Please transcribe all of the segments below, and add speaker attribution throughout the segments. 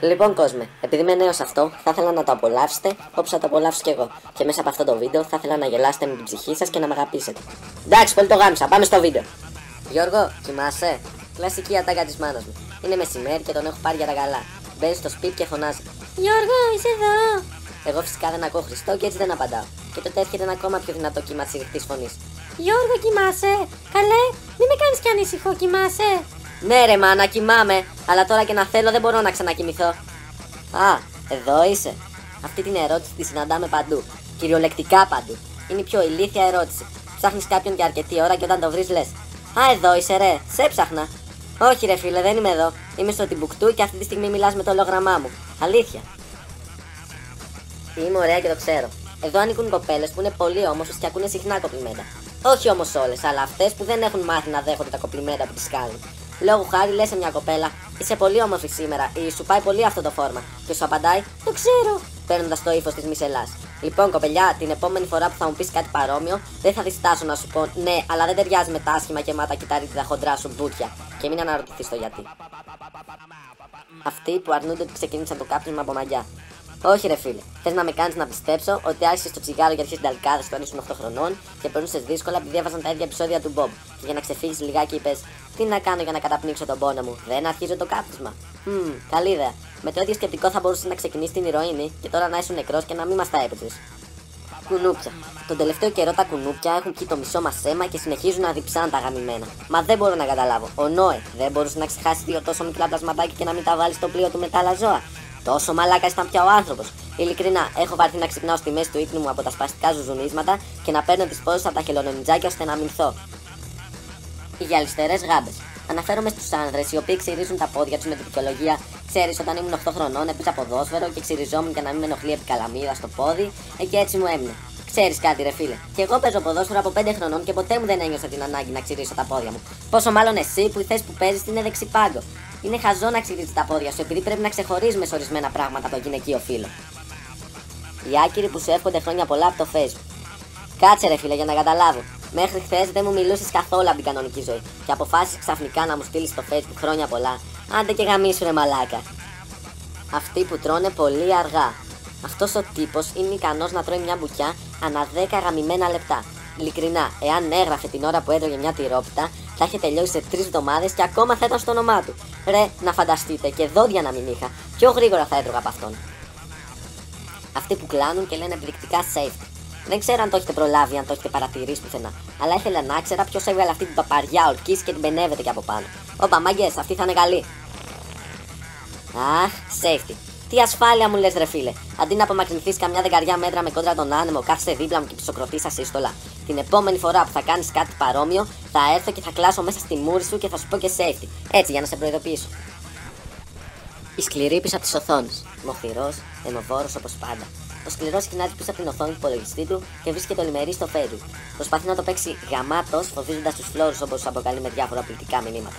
Speaker 1: Λοιπόν, κόσμε, επειδή είμαι νέος αυτό, θα ήθελα να το απολαύσετε όπως θα το απολαύσω κι εγώ. Και μέσα από αυτό το βίντεο θα ήθελα να γελάσετε με την ψυχή σας και να με αγαπήσετε. Εντάξει, πολύ το γάμισα, πάμε στο βίντεο. Γιώργο, κοιμάσαι? Κλασική ατάκα της μάνας μου. Είναι μεσημέρι και τον έχω πάρει για τα καλά. Μπαίνει στο σπίτι και φωνάζει: Γιώργο, είσαι εδώ? Εγώ φυσικά δεν ακούω Χριστό και έτσι δεν απαντάω. Και τότε έρχεται ένα ακόμα πιο δυνατό κύμα της σιρτής φωνής.
Speaker 2: Γιώργο, κοιμάσαι? Καλέ, μην με κάνεις κι ανήσυχο, κοιμάσαι?
Speaker 1: Ναι, ρε μάνα, κοιμάμαι. Αλλά τώρα και να θέλω δεν μπορώ να ξανακοιμηθώ. Α, εδώ είσαι. Αυτή την ερώτηση τη συναντάμε παντού. Κυριολεκτικά παντού. Είναι η πιο ηλίθια ερώτηση. Ψάχνεις κάποιον για αρκετή ώρα και όταν το βρεις λες: Α, εδώ είσαι, ρε. Σε ψάχνα. Όχι, ρε φίλε, δεν είμαι εδώ. Είμαι στο Τιμπουκτού και αυτή τη στιγμή μιλάς με το ολόγραμμά μου. Αλήθεια. Είμαι ωραία και το ξέρω. Εδώ ανήκουν κοπέλες που είναι πολύ όμορφες και ακούνε συχνά κοπλιμέντα. Όχι όμως όλες, αλλά αυτές που δεν έχουν μάθει να δέχονται τα κοπλιμέντα που τις κάνουν. Λόγου χάρη λες σε μια κοπέλα: Είσαι πολύ όμορφη σήμερα ή σου πάει πολύ αυτό το φόρμα. Και σου απαντάει:
Speaker 2: Το ξέρω.
Speaker 1: Παίρνοντας το ύφος της μισελάς. Λοιπόν, κοπελιά, την επόμενη φορά που θα μου πεις κάτι παρόμοιο, δεν θα διστάσω να σου πω: Ναι, αλλά δεν ταιριάζει με τα άσχημα και μάτα κυταρίτιδα χοντρά σου μπούτια. Και μην αναρωτηθείς το γιατί. Αυτοί που αρνούνται ότι ξεκίνησαν το κάψιμο από μαγιά. Όχι, ρε φίλε. Θες να με κάνεις να πιστέψω ότι άρχισες το τσιγάρο για αρχές συνταλκάδες όταν ήσουν 8 χρονών και περνούσες δύσκολα επειδή έβαζαν τα ίδια επεισόδια του Bob. Και για να ξεφύγεις λιγάκι είπες: Τι να κάνω για να καταπνίξω τον πόνο μου? Δεν αρχίζω το κάπνισμα. Καλή ιδέα. Με το ίδιο σκεπτικό θα μπορούσες να ξεκινήσεις την ηρωίνη και τώρα να ήσουν νεκρός και να μην μας τα έπαιζες. Κουνούπια. Τον τελευταίο καιρό τα κουνούπια έχουν πιει το μισό μας αίμα και συνεχίζουν να διψάνε τα γαμημένα. Μα δεν μπορώ να καταλάβω. Ο Νόε δεν μπορούσε να ξεχάσει δύο τόσο μικρά πλασματάκια και να μην τα βάλει στο πλοίο του με τα άλλα ζώα? Τόσο μαλάκα ήταν πια ο άνθρωπος. Ειλικρινά, έχω βαρθεί να ξυπνάω στη μέση του ύπνου μου από τα σπαστικά ζουζουνίσματα και να παίρνω τις πόδες από τα χελονονιτζάκια ώστε να αμυνθώ. Οι γυαλιστερές γάμπες. Αναφέρομαι στους άνδρες οι οποίοι ξυρίζουν τα πόδια τους με την δικαιολογία: Ξέρεις, όταν ήμουν 8 χρονών έπαιζα ποδόσφαιρο και ξυριζόμουν για να μην με ενοχλεί επικαλαμίδα στο πόδι, και έτσι μου έμεινε. Ξέρεις κάτι, ρε φίλε? Και εγώ παίζω ποδόσφαιρο από 5 χρονών και ποτέ μου δεν ένιωσα την ανάγκη να ξυρίσω τα πόδια μου. Πόσο μάλλον εσύ που η θέση που παίζεις είναι δεξιπάγκο. Είναι χαζό να ξυρίζεις τα πόδια σου επειδή πρέπει να ξεχωρίζουμε σε ορισμένα πράγματα από το γυναικείο φύλο. Οι άκυροι που σου εύχονται χρόνια πολλά από το Facebook. Κάτσε, ρε φίλε, για να καταλάβω. Μέχρι χθες δεν μου μιλούσες καθόλου από την κανονική ζωή και αποφάσισες ξαφνικά να μου στείλεις στο Facebook χρόνια πολλά. Άντε και γαμίσου, ρε μαλάκα. Αυτοί που τρώνε πολύ αργά. Αυτός ο τύπος είναι ικανός να τρώει μια μπουκιά ανά 10 γαμημένα λεπτά. Ειλικρινά, εάν έγραφε την ώρα που έτρωγε μια τυρόπιτα, θα είχε τελειώσει σε 3 εβδομάδες και ακόμα θα ήταν στο όνομά του. Ρε, να φανταστείτε, και δόντια να μην είχα, πιο γρήγορα θα έτρωγα από αυτόν. Αυτοί που κλάνουν και λένε επιδεικτικά safety. Δεν ξέρω αν το έχετε προλάβει, αν το έχετε παρατηρήσει πουθενά, αλλά ήθελα να ξέρω ποιος έβγαλε αυτή την παπαριά ορκής και την πενεύεται και από πάνω. Όπα, μάγκες, αυτή θα είναι καλή. Αχ, safety. Τι ασφάλεια μου λες, ρε φίλε. Αντί να απομακρυνθείς καμιά δεκαριά μέτρα με κόντρα τον άνεμο, κάθεσαι δίπλα μου και πισωκροτείς ασύστολα. Την επόμενη φορά που θα κάνεις κάτι παρόμοιο, θα έρθω και θα κλάσω μέσα στη μούρη σου και θα σου πω και safety. Έτσι, για να σε προειδοποιήσω. Η σκληρή πίσω από τις οθόνες. Μοχθηρός, αιμοβόρος όπως πάντα. Ο σκληρός συχνάζει πίσω από την οθόνη του υπολογιστή του και βρίσκεται ολημερή στο Facebook. Προσπαθεί να το παίξει γαμάτος, φοβίζοντας τους φλόρους όπως τους αποκαλεί με διάφορα πολιτικά μηνύματα.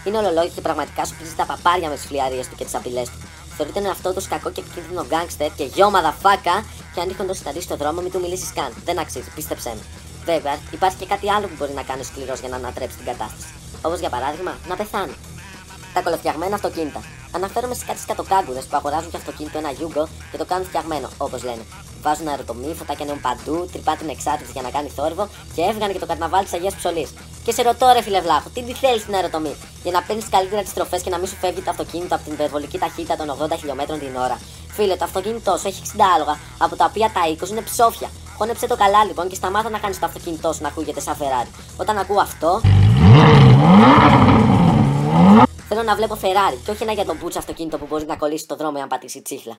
Speaker 1: Είναι ολολόγη και πραγματικά σου πρίζει τα παπάρια με τις φλιαρίες του και τις απειλές του. Θεωρείται τον εαυτό του κακό και επικίνδυνο γκάνγκστερ και γιο μαδαφάκα, και αν τύχον το συναντήσει στο δρόμο, μην του μιλήσεις καν. Δεν αξίζει, πίστεψέ με. Βέβαια, υπάρχει και κάτι άλλο που μπορεί να κάνει ο σκληρός για να ανατρέψει την κατάσταση. Όπως για παράδειγμα, να πεθάνει. Τα κολοφτιαγμένα αυτοκίνητα. Αναφέρομαι σε κάτι σκατοκάγκουδες που αγοράζουν και αυτοκίνητο ένα Yugo και το κάνουν φτιαγμένο, όπως λένε. Βάζουν αεροτομή, φωτάκια νέων παντού, τρυπά την εξάρτηση για να κάνει θόρυβο και έβγανε και το καρναβάλι της Αγίας Ψωλής. Και σε ρωτώ, ρε φίλε Βλάχο, τι θέλεις στην αεροτομή? Για να παίρνεις καλύτερα τις τροφές και να μην σου φεύγει το αυτοκίνητο από την υπερβολική ταχύτητα των 80 χιλιόμετρων την ώρα? Φίλε, το αυτοκίνητό σου έχει 60 άλογα, από τα οποία τα 20 είναι ψόφια. Χώνεψε το καλά λοιπόν και σταμάτα να κάνεις το αυτοκίνητό σου να ακούγεται σαν Ferrari. Όταν ακούω αυτό, θέλω να βλέπω Ferrari και όχι ένα για τον μπούτσο αυτοκίνητο που μπορεί να κολλήσει το δρόμο αν πατήσει τσίχλα.